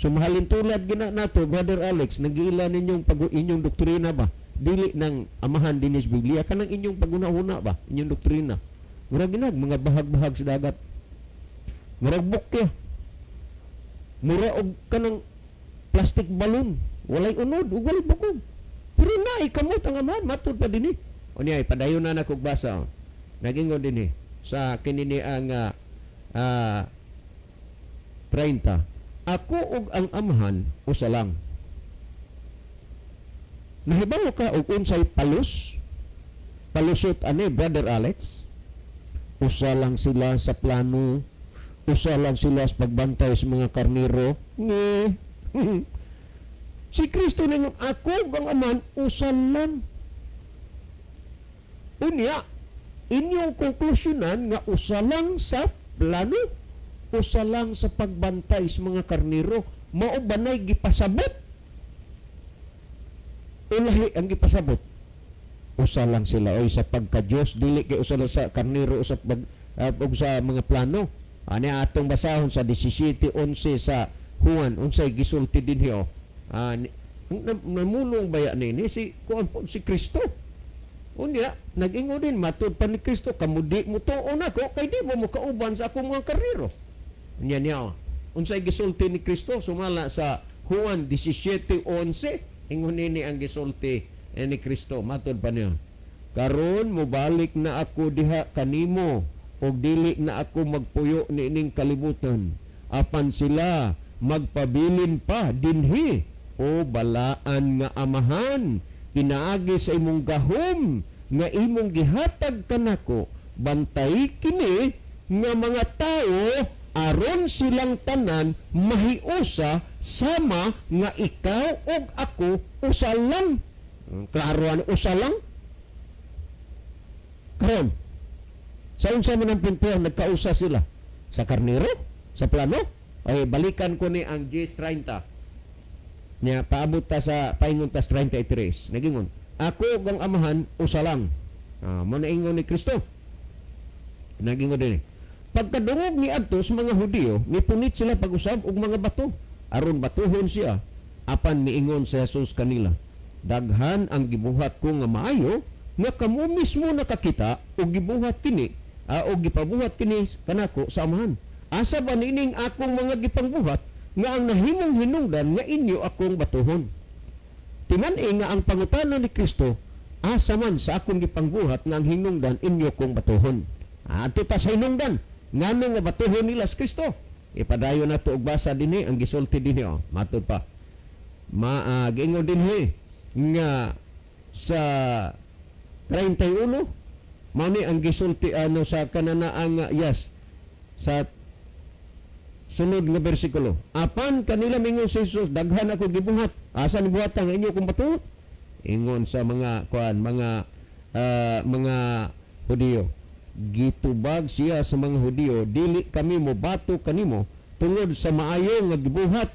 So mahalin tulad gina nato, Brother Alex, nagiilan inyong doktrina ba? Dili ng amahan dinis Biblia, kanang inyong paguna-una ba? Inyong doktrina. Murag ginag, mga bahag-bahag sa dagat. Murag bukya. Mura og kanang plastic balloon. Walay unod, ug walay bukog. Pero kamot ang amahan, matud pa din O niya, padayon na nakog basa. Nagingon din sa kinini ang 30. Ako ug ang amahan, usa lang. Nahibaw ka og unsay palusot ani, Brother Alex? Usa lang sila sa plano, usa lang sila sa pagbantay sa mga karniro. Si Kristo ninyo, ako ang aman, usa lang. Unya, inyong konklusyonan nga usa lang sa plano. usa lang sa pagbantay sa mga karniro. Mao banay gipasabot? Ulahi ang gipasabot. Usa lang sila oy sa pagka-Dios, dili kay usa lang sa karniro o sa ug sa mga plano. Ani atong basahon sa 17:11 sa Juan unsay gisulti dinhi namulong baya nini si kuan po si Kristo. Unya nag-ingon din matud pa ni Kristo kamudi mo tuon ako kay di mo kauban sa akong mga karniro. Unya niya unsay gisulti ni Kristo sumala sa Juan 17:11 ingon nini ang gisulti ni Kristo matud pa niya. Karon mobalik na ako diha kanimo og dili na ako magpuyo niining kalibutan apan sila magpabilin pa dinhi o balaan nga amahan pinaagi sa imong gahom nga imong gihatag kanako bantay kini nga mga tao aron silang tanan mahiusa sama nga ikaw ug ako usa lang. Klaro ani usa lang. Karon sa unsa man ang pintuan nagkausa sila sa karnero sa plano ay balikan ko ni ang G30 niya paabot ta sa paingon tas 33 nagingon ako ug ang amahan usa lang mo na ingon ni Kristo nagingon din pagkadungog ni adtos mga Hudiyo nipunit sila pag-usab og mga bato aron batuhon siya apan miingon sa Jesus kanila daghan ang gibuhat ko nga maayo nga kamo mismo nakakita og gibuhat kini o gipabuhat kini kanako sa amahan. Asa ba nining akong mga gipangbuhat nga ang nahimong hinungdan nga inyo akong batuhon? Timan-i nga ang pangutana ni Kristo, asa man sa akong gipangbuhat nga ang hinungdan inyo kong batuhon. Ato pa sa hinungdan, ngano nga batuhon nila sa Kristo? Ipadayon na to og basa dinhi ang gisulti dinhi matud pa. Giingon dinhi nga sa 31 mao ni ang gisulti sa kananaang sa sunod nga bersikulo. Apan kanila mingon si Jesus, daghan ako gibuhat. Asa ni buhat ang inyo kung batuhon? Ingon sa mga mga Hudiyo. Gitubag siya sa mga Hudiyo, dili kami mo bato kanimo tungod sa maayo nga gibuhat.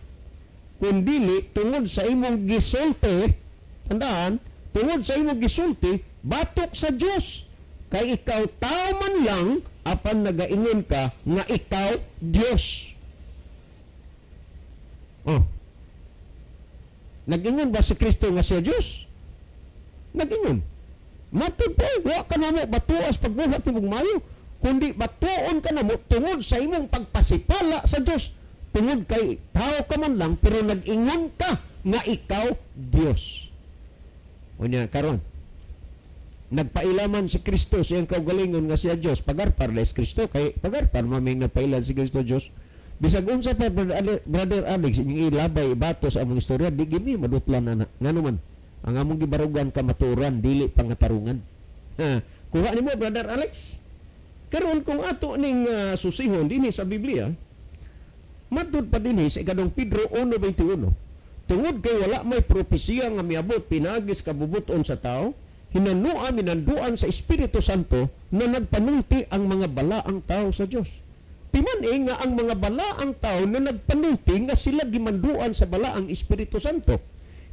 Kun dili tungod sa imong gisulti, tandaan, tungod sa imong gisulti, batok sa Dios. Kay ikaw tao man lang apan nagaingon ka nga ikaw Dios. Nag-ingon ba si Kristo nga siya Dios? Nag-ingon. Matud pa, wa ka na mo batuas pagbuhat imong mayo, kundi batuon ka na mo tungod sa imong pagpasipala sa Dios. Tungod kay tao ka man lang pero nag-ingon ka nga ikaw Dios. Unya karon nagpailaman si Kristo sa iyang kaugalingon nga siya Dios pagarpar les Kristo kay pagarpar maming nagpailan si Kristo Dios bisag unsa pa brother Alex inyong ilabay bato sa among istorya di gini madutlan na ngano man ang among gibarugan kamaturan dili pangatarungan kuha nimo brother Alex karon kung ato ning susihon dinhi sa Biblia matud pa dinhi sa ikadong Pedro 1:21 tungod kay wala may propesiya nga miabot pinagis kabubuton sa tao hinanua minanduan sa Espiritu Santo na nagpanulti ang mga balaang tao sa Dios. Timan nga ang mga balaang tao na nagpanulti nga sila gimanduan sa balaang Espiritu Santo.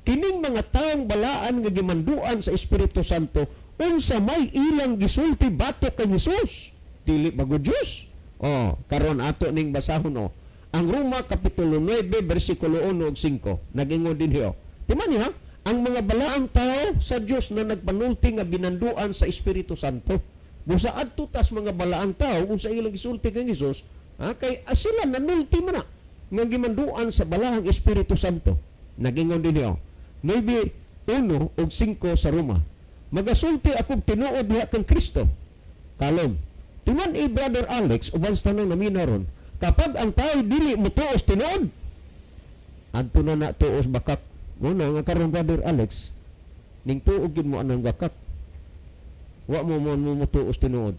Kining mga taong balaan nga gimanduan sa Espiritu Santo unsa may ilang gisulti batok kay Hesus dili bago Dios. Karon ato ning basahon ang Roma kapitulo 9 bersikulo 1 ug 5 nagingon dinhi timan niya ang mga balaang tao sa Dios na nagpanulti nga binanduan sa Espiritu Santo. Busa adto tas mga balaang tao kung sa ilang gisulti kay Hesus, kay sila nanulti man nga gimanduan sa balaang Espiritu Santo. Nagingon din niyo. 9:1 ug 5 sa Roma. Magasulti akong tinuod diha kang Kristo. Kalom. Timan brother Alex uban sa tanang naminaron, kapag ang tao dili motuos tinuod, adto na tuos bakak. Muna nga karon brother Alex ning tuog gid mo anang wakak wa mo tuos tinuod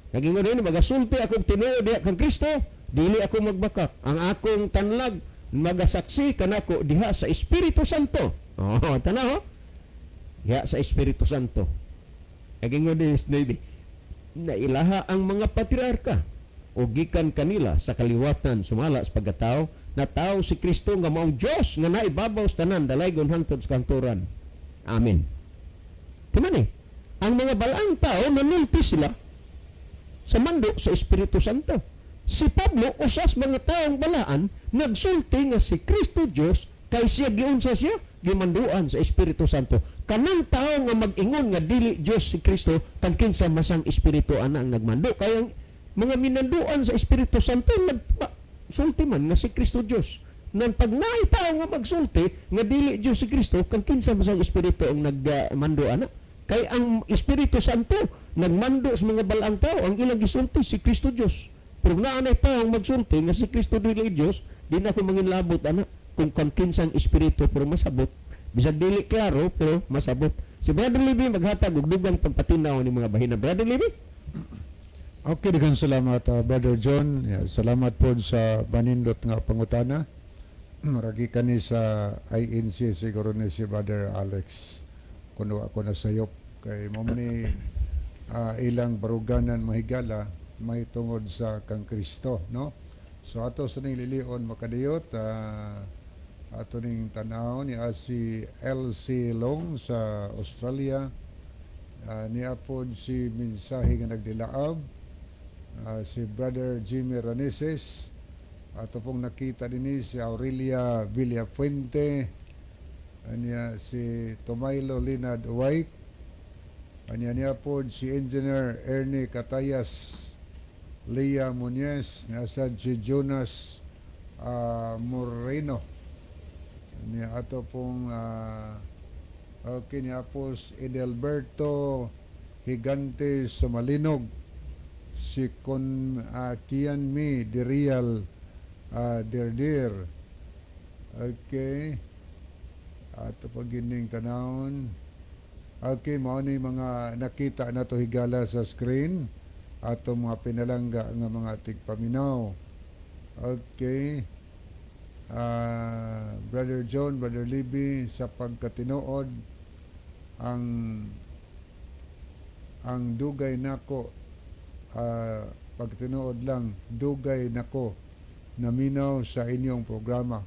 naging rin magasulti akong tinuod diha kang Kristo dili ako magbakak ang akong tanlag magasaksi kanako diha sa Espiritu Santo tanaw diha sa Espiritu Santo naging rin na ilaha ang mga patriarka o gikan kanila sa kaliwatan sumala sa pagkatao na tao si Kristo nga maong Dios nga naibabaw sa tanan dalaygon hangtod sa kanturan. Amen. Timani, ang mga balaang tao nanulti sila sa mando sa Espiritu Santo. Si Pablo usas mga taong balaan nagsulti nga si Kristo Dios kay siya giunsa siya gimanduan sa Espiritu Santo. Kanang tao nga mag-ingon nga dili Dios si Kristo kan kinsa masang Espiritu ana ang nagmando. Kaya mga minanduan sa Espiritu Santo nagsulti man nga si Kristo Dios. Nang pag naay tao nga magsulti nga dili Dios si Kristo kan kinsa masang Espiritu ang nagmando ana. Kay ang Espiritu Santo nagmando sa mga balaang tao ang ilang gisulti si Kristo Dios. Pero naanay tao ang magsulti nga si Kristo dili Dios, di na ko manginlabot ana kung kinsang Espiritu pero masabot. Bisag dili klaro pero masabot. Si Brother Libby maghatag og dugang pagpatinaw ni mga bahina. Brother Libby? Okay, daghang salamat Brother John. Salamat po sa banindot nga pangutana. Maragi kani sa INC siguro ni si Brother Alex. Kuno ako na sayop kay mo ni ilang baruganan mahigala may tungod sa kang Kristo, no? So ato sa ning lilion makadiyot ato ning tanaw ni si LC Long sa Australia. Ni apod si mensahe nga nagdilaab si Brother Jimmy Raneses. Ato pong nakita dinhi si Aurelia Villafuente. Anya si Tomailo Linad White. Anya pod si Engineer Ernie Catayas, Leah Muñez, nasa si Jonas Moreno. Niya ato pong okay niya po si Edelberto Higante Sumalinog, si Kianmi Dirial Derdir. Okay. Ato pagining tanawon. Okay, mao ni mga nakita nato higala sa screen ato mga pinalangga nga mga tigpaminaw. Okay. Brother John, Brother Libby, sa pagkatinuod ang dugay nako pagtinuod lang dugay nako naminaw sa inyong programa.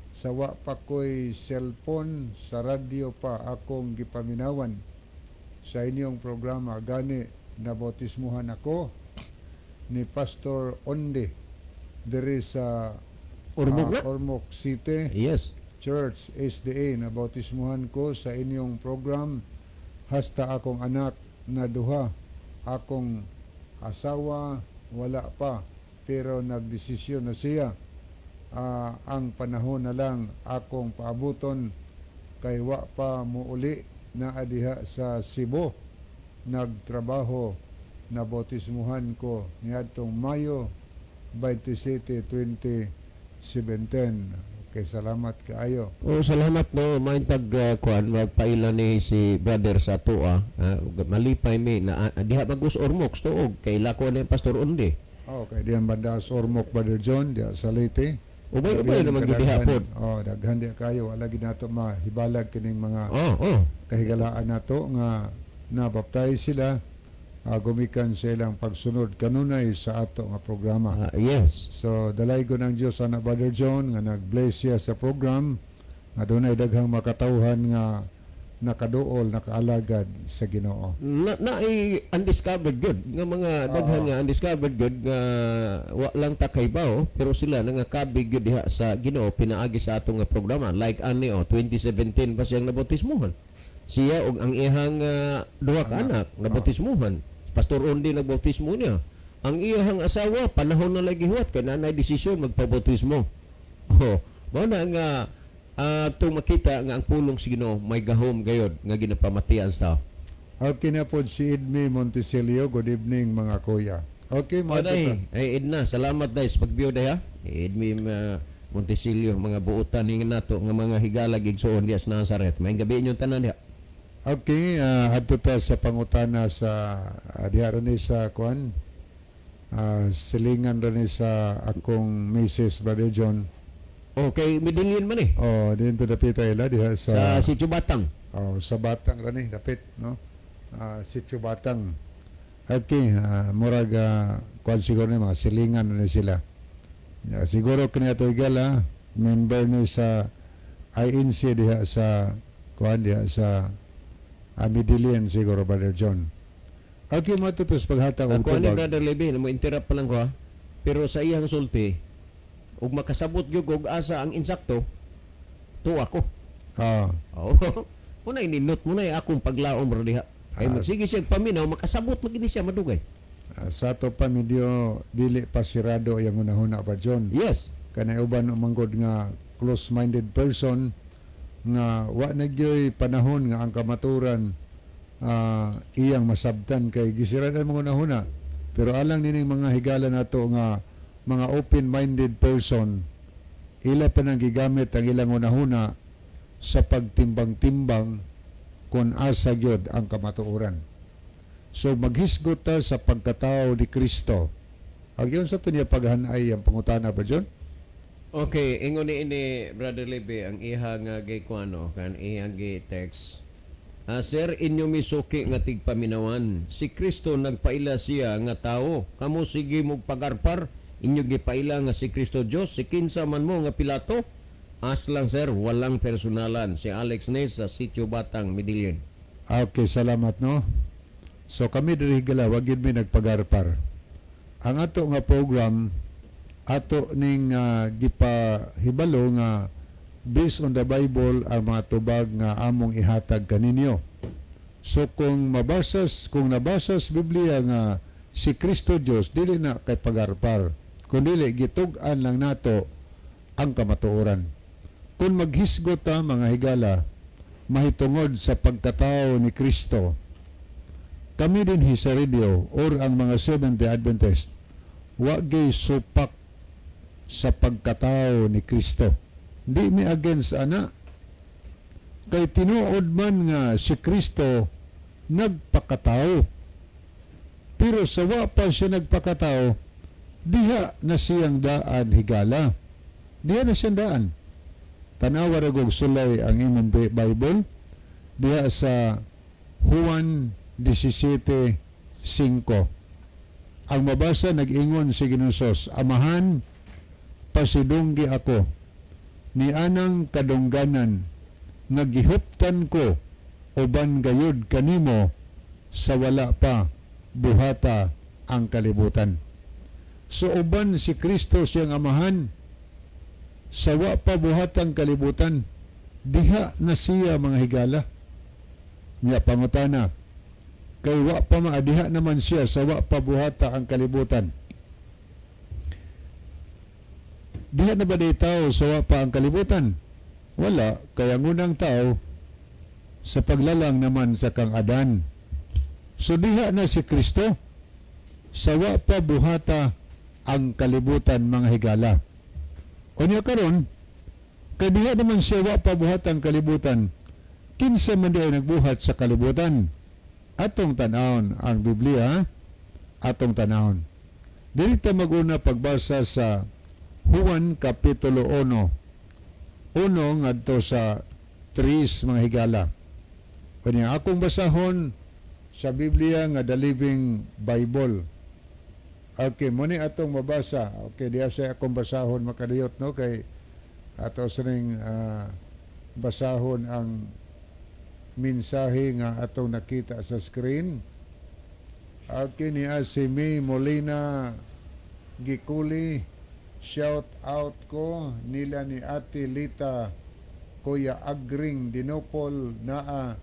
Sawa pa ko'y cellphone, sa radyo pa akong gipaminawan sa inyong programa. Gani nabotismuhan ako ni Pastor Onde diri sa Ormoc City Yes. Church SDA. Nabotismuhan ko sa inyong program. Hasta akong anak na duha, akong asawa wala pa, pero nagdesisyon na siya. Ang panahon na lang akong paabuton kay wa pa muuli na adiha sa Cebu nagtrabaho. Na botismuhan ko niadtong Mayo 27, 2017. Okay, salamat kaayo. Salamat no maintag kuan magpaila ni si brother sa tuwa. Malipay mi na diha bagus Ormoc tuog kay lako ni Pastor Onde. Okay, diyan banda sa Ormoc, Brother John, diya sa Leyte. Ubay naman gid diha pod. Daghan diya kayo wala gid nato mahibalag kining mga Oh. kahigalaan nato nga nabaptize sila gumikan sa ilang pagsunod kanunay sa ato nga programa. Yes. So dalaygon ang Dios ana Brother John nga nag-bless siya sa program nga dunay daghang makatawhan nga nakaduol, nakaalagad sa Ginoo. Na undiscovered good nga mga daghan nga undiscovered good nga wa lang takaybaw pero sila nangakabig good diha sa Ginoo pinaagi sa atong nga programa like ani 2017 pa siyang nabautismuhan. Siya og ang ihang duha ka anak nabautismuhan. Pastor Ondi nagbautismo niya. Ang iyang asawa panahon na lagi huwat kay nanay desisyon magpabautismo. Mao na nga itong makita nga ang pulong sa Ginoo may gahom gayod nga ginapamatian sa. Okay na po si Edmi Montesilio. Good evening mga kuya. Okay, mga Edna, salamat dahil sa pagbiyo dahil ha. Edmi Montesilio, mga buutan nga nato nga mga higalag igsoon diya sa Nazaret. May gabi inyong tanan diha. Okay, adto ta sa pangutana sa diha rin sa kuan. Silingan rin sa akong Mrs. Brother John. Okay, midilin man eh. Dito dapit ila diha sa Sitio Batang. sa Batang rin dapit, no? Sitio Batang. Okay, murag kuan siguro ni mga silingan na sila. Siguro kini ato higala member ni sa INC diha sa kuan diha sa Amidilian siguro, Brother John. Okay, matutos paghatag og Ako ni tubag. Brother Levi, mo interrupt pa lang ko ha. Pero sa iyang sulti, ug makasabot gyud og asa ang insakto, tuwa ko. Ah, Oo. Muna ininot mo na akong paglaom bro diha. Ay magsige siya paminaw, makasabot magini siya madugay. sa to pa medyo dili pa sirado yung unahuna pa John. Yes. Kanay uban manggod nga close-minded person nga wa na gyoy panahon nga ang kamaturan iyang masabtan kay gisiradan mo unahuna. Pero alang nining mga higala nato nga mga open-minded person, ila pa nang gigamit ang ilang unahuna sa pagtimbang-timbang kung asa gyud ang kamatuoran. So maghisgot ta sa pagkatao ni Kristo. Agyon sa to niya paghanay ang pangutana ba John? Okay, ingon ini Brother Levi ang ihang gaykuano kan ihang text. Sir, inyo misuki nga tigpaminawan. Si Kristo nagpaila siya nga tao. Kamo sige mog pagarpar, inyo gipaila nga si Kristo Dios, si kinsa man mo nga Pilato. Lang sir, walang personalan. Si Alex Nes sa Sitio Batang, Medellin. Okay, salamat no. So kami diri gala wag gid mi nagpagarpar. Ang ato nga program ato ning gipahibalo nga based on the Bible ang mga tubag nga among ihatag kaninyo. So kung nabasa sa Biblia nga si Kristo Dios dili na kay pagarpar, kundi gitug-an lang nato ang kamatuoran. Kung maghisgot ta mga higala mahitungod sa pagkatao ni Kristo, kami din sa radio or ang mga Seventh-day Adventist wa gay supak sa pagkatao ni Kristo. Di mi against ana. Kay tinuod man nga si Kristo nagpakatao. Pero sa wa pa siya nagpakatao, diha na siyang daan higala. Diha na siyang daan. Tanawa ra gog sulay ang imong Bible diha sa Juan 17:5. Ang mabasa nag-ingon si Ginosos, Amahan, pasidunggi ako ni anang kadungganan nga gihuptan ko uban gayud kanimo sa wala pa buhata ang kalibutan. So uban si Kristo siyang amahan sa wa pa buhatang kalibutan, diha na siya mga higala. Nya pangutana, kay wa pa maadiha naman siya sa wa pa buhata ang kalibutan. Diha na ba di tao sa wa pa ang kalibutan? Wala, kaya ngunang tao sa paglalang naman sa kang Adan. So diha na si Kristo sa wa pa buhata ang kalibutan mga higala. O niya karon, kay diha naman siya wa pa buhata ang kalibutan, kinsa man di ay nagbuhat sa kalibutan. Atong tanawon ang Biblia, atong tanawon. Dili ta maguna pagbasa sa Juan Kapitulo 1. Ngadto sa 3 mga higala. Kanya akong basahon sa Biblia nga The Living Bible. Okay, muni atong mabasa. Okay, diya sa akong basahon makadiyot no kay ato sa ning basahon ang mensahe nga atong nakita sa screen. Okay, niya si May Molina Gikuli, shout out ko nila ni Ate Lita Kuya Agring Dinopol naa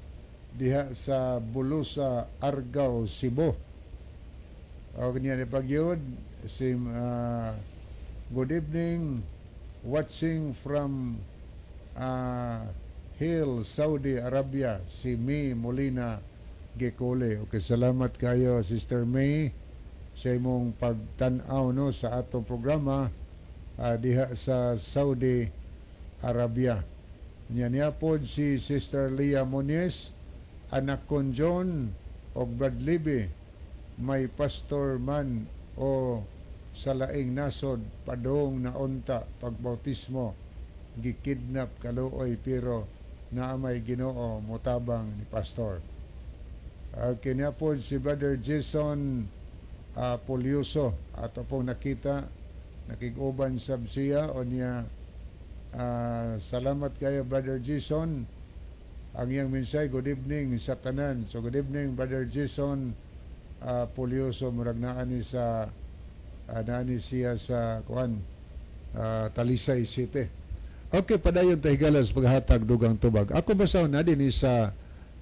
diha sa Bulusa, Argao, Cebu. Okay, niya ni pagyud si good evening, watching from Hill, Saudi Arabia, si May Molina Gekole. Okay, salamat kayo Sister May sa imong pagtan-aw no sa atong programa diha sa Saudi Arabia. Niya pod si Sister Leah Moniz, anak kon John og Brad Libby, may pastor man o sa laing nasod padong na unta pagbautismo, gikidnap kaluoy pero naamay Ginoo motabang ni pastor. Kanya po si Brother Jason Polioso ato pong nakita nakiguban sab siya o niya salamat kayo Brother Jason ang iyang mensahe. Good evening sa tanan. So good evening Brother Jason Polioso, murag naani sa naani siya sa kuan Talisay City. Okay, padayon ta higala sa paghatag dugang tubag. Ako basaw na din sa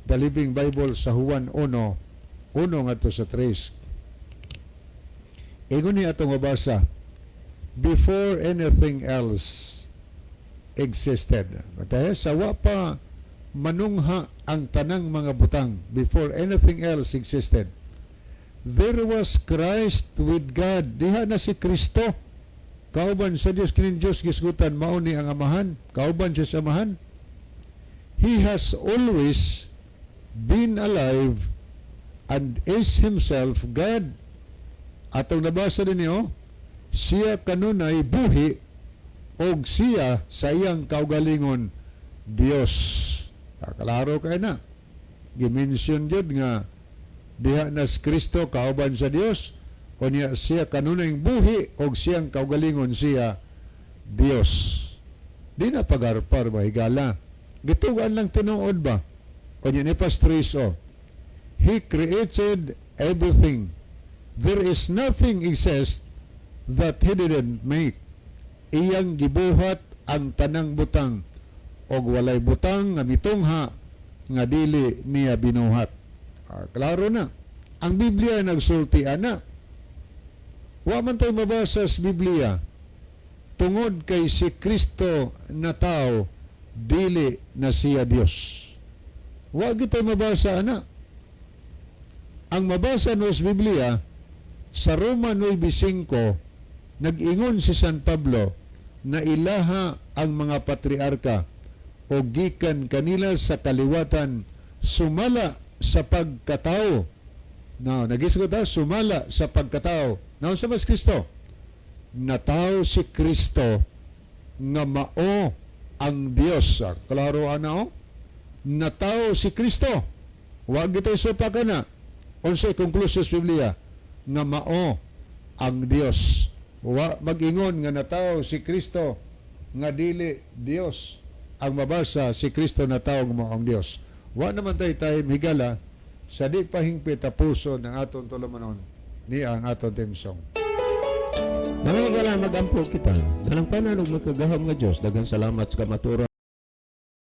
The Living Bible sa Juan 1:1 ngadto sa 3. Ingon ni atong mabasa, before anything else existed. Matay sa wa pa manungha ang tanang mga butang, before anything else existed, there was Christ with God. Diha na si Kristo. Kauban sa Diyos, kinin Diyos gisgutan, mao ni ang Amahan. Kauban siya sa Amahan. He has always been alive and is himself God. Atong nabasa din niyo, siya kanunay buhi og siya sa iyang kaugalingon Dios. Kalaro kay na. Gimension jud nga diha na si Kristo kauban sa Dios o niya siya kanunay buhi og siyang kaugalingon siya Dios. Di na pagarpar ba higala. Gitugan lang tinuod ba? O niya ni Pastriso. He created everything. There is nothing exist that he didn't make. Iyang gibuhat ang tanang butang og walay butang nga mitungha nga dili niya binuhat. Klaro na. Ang Biblia nagsulti ana. Wa man tayo mabasa sa Biblia tungod kay si Kristo na tao dili na siya Dios. Wa kita mabasa ana. Ang mabasa no sa Biblia sa Roma 9:5 nag-ingon si San Pablo na ilaha ang mga patriarka o gikan kanila sa kaliwatan sumala sa pagkatao. Now, nagisgot sumala sa pagkatao. Now, sa mas Kristo, natao si Kristo nga mao ang Dios. Klaro ana o? Natao si Kristo. Huwag ito sopa ka na. Unsay conclusions Biblia nga mao ang Dios. Wa mag-ingon nga natao si Kristo nga dili Dios. Ang mabasa si Kristo na tao nga mao ang Dios. Wa naman tayo higala sa di pahingpit na puso ng aton tulumanon ni ang aton theme song. Mga higala, mag-ampo kita. Dalang pananog magkagahom nga Diyos. Daghang salamat sa kamaturan.